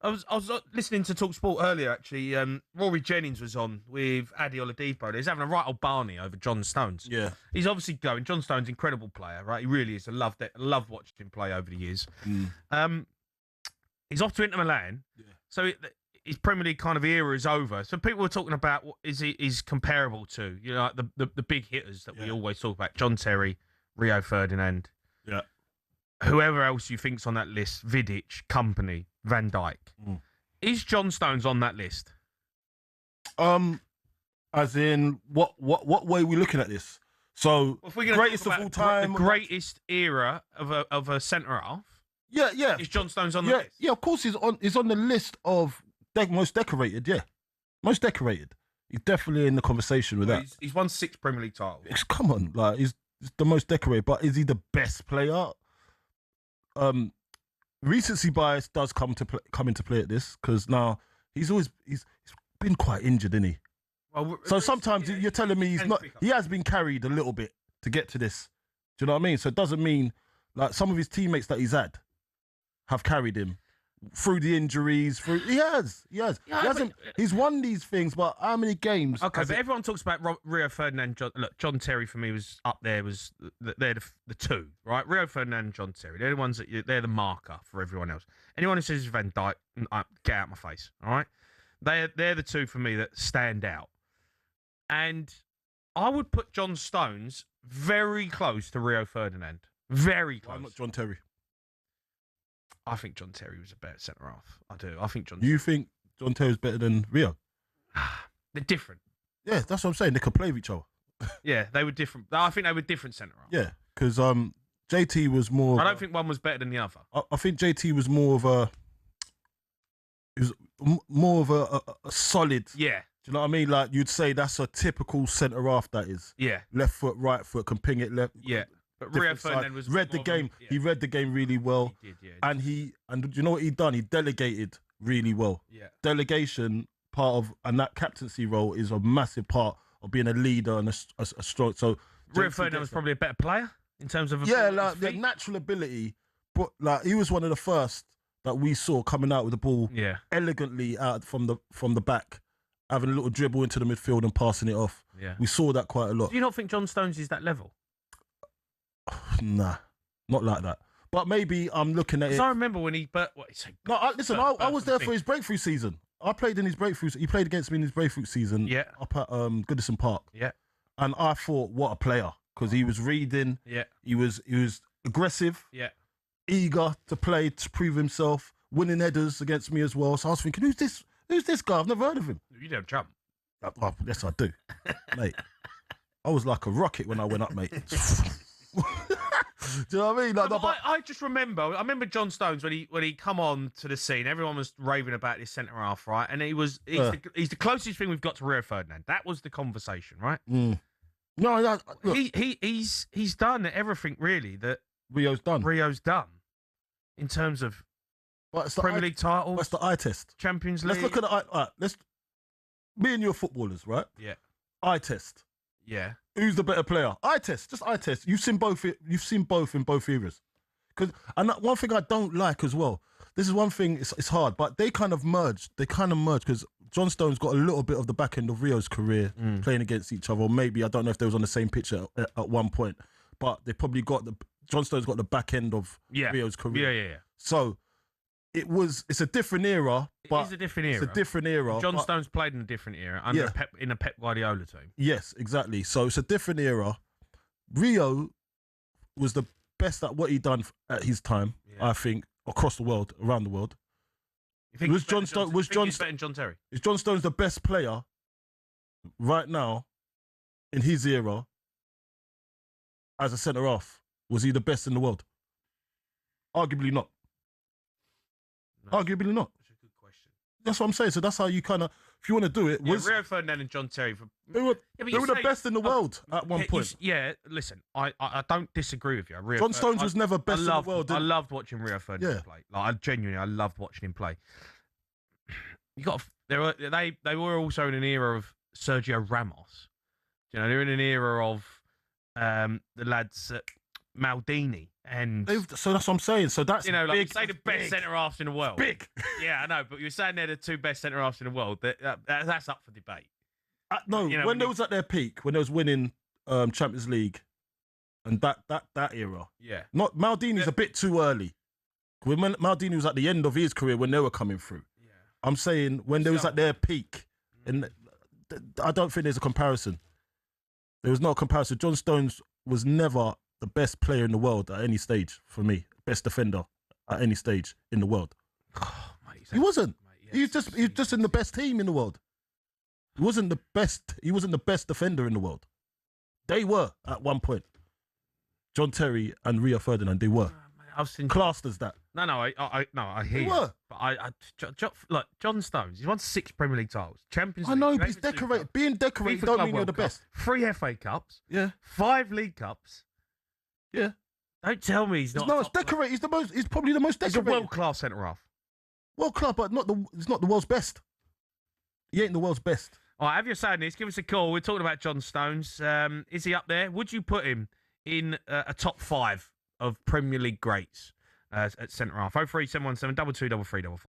was listening to talkSPORT earlier, actually. Rory Jennings was on with Adi Oladipo. He's having a right old Barney over John Stones. Yeah. He's obviously going. John Stones, incredible player, right? He really is. I loved watching him play over the years. He's off to Inter Milan. Yeah. So his Premier League kind of era is over. So people were talking about what is comparable to, you know, like the big hitters that we always talk about. John Terry, Rio Ferdinand. Yeah. Whoever else you think's on that list, Vidic, Company, Van Dijk. Is John Stones on that list? As in, what way are we looking at this? So, if we're greatest of all time, the greatest era of a centre half. Yeah. Is John Stones on the list? Yeah, of course he's on the list of most decorated. Yeah, most decorated. He's definitely in the conversation with that. He's won 6 Premier League titles. Come on, like he's the most decorated, but is he the best player? Recency bias does come into play at this, because now he's been quite injured, isn't he? Well, so sometimes you're telling me he has been carried a little bit to get to this. Do you know what I mean? So it doesn't mean, like, some of his teammates that he's had have carried him through the injuries. He has. He's won these things, but how many games? Okay, but everyone talks about Rio Ferdinand. John Terry for me was up there. They're the two, right? Rio Ferdinand and John Terry. They're the ones they're the marker for everyone else. Anyone who says Van Dijk, get out my face. All right, they're the two for me that stand out. And I would put John Stones very close to Rio Ferdinand. Very close. Why not John Terry? I think John Terry was a better centre half. I do. I think John. You think John Terry's better than Rio? They're different. Yeah, that's what I'm saying. They could play with each other. Yeah, they were different. I think they were different centre halves. Yeah, because JT was more. I don't think one was better than the other. I think JT was more of a. He was more of a solid. Yeah. Do you know what I mean? Like, you'd say that's a typical centre half. That is. Yeah. Left foot, right foot, can ping it left. Yeah. But Rio Ferdinand was read the game. He read the game really well. He did, yeah. And do you know what he done? He delegated really well. Yeah. Delegation and that captaincy role is a massive part of being a leader and a strong. So Rio Ferdinand was probably a better player in terms of like the natural ability, but like he was one of the first that we saw coming out with the ball elegantly out from the back, having a little dribble into the midfield and passing it off. Yeah. We saw that quite a lot. Do you not think John Stones is that level? Nah, not like that. But maybe I'm looking at it. I remember when he. Listen, I was there for his breakthrough season. I played in his breakthrough. He played against me in his breakthrough season. Yeah. Up at Goodison Park. Yeah. And I thought, what a player, because he was reading. Yeah. He was aggressive. Yeah. Eager to play, to prove himself, winning headers against me as well. So I was thinking, who's this? Who's this guy? I've never heard of him. You don't jump. Yes, I do, mate. I was like a rocket when I went up, mate. Do you know what I mean? Like, I just remember. I remember John Stones when he come on to the scene. Everyone was raving about his centre half, right? And he's the closest thing we've got to Rio Ferdinand. That was the conversation, right? Mm. No, look, he's done everything really that Rio's done in terms of Premier League titles. That's the eye test. Champions League. Let's look at the eye. All right, me and you are footballers, right? Yeah. Eye test. Yeah. Who's the better player? Eye test. Just eye test. You've seen both in both eras. And one thing I don't like as well. This is one thing. It's hard, but they kind of merged. Because John Stones got a little bit of the back end of Rio's career playing against each other. Or maybe, I don't know if they was on the same pitch at one point, but they probably John Stones got the back end of Rio's career. Yeah. So it's a different era. But it is a different era. It's a different era. John Stones played in a different era in a Pep Guardiola team. Yes, exactly. So it's a different era. Rio was the best at what he done at his time, I think, across the world, around the world. You think he's better than John Terry? Is John Stones the best player right now in his era as a centre half? Was he the best in the world? Arguably not. No. Arguably not. That's a good question. That's what I'm saying. So that's how you kind of, if you want to do it. Rio Ferdinand and John Terry. They were the best in the world at one point. Listen, I don't disagree with you. John Stones was never best in the world. I loved watching Rio Ferdinand play. Like, I loved watching him play. They were also in an era of Sergio Ramos. You know, they're in an era of the lads Maldini, and so that's what I'm saying. So that's like big, you say the best centre halves in the world. Big. Yeah, I know, but you're saying they're the two best centre halves in the world. That's up for debate. No, when they was at their peak, when they was winning Champions League, and that era. Yeah. Not Maldini's a bit too early. When Maldini was at the end of his career when they were coming through. Yeah. I'm saying when they was at their peak, and I don't think there's a comparison. There was no comparison. John Stones was never the best player in the world at any stage for me. Best defender at any stage in the world. Oh, mate, he wasn't. Mate, he was just in the best team in the world. He wasn't the best. He wasn't the best defender in the world. They were at one point. John Terry and Rio Ferdinand. They were. I've seen classed as that. No, I hear you. Were. But look, John Stones. He's won 6 Premier League titles, Champions League. I know, but he's decorated. Being decorated don't mean you're the best. 3 FA Cups. Yeah. 5 League Cups. Yeah. Don't tell me he's not. No, it's decorated. He's the most. He's probably the most decorated. He's a world-class centre half. World class, but he's not the world's best. He ain't the world's best. All right, have your sadness. Give us a call. We're talking about John Stones. Is he up there? Would you put him in a top 5 of Premier League greats at centre half? 03717 223355.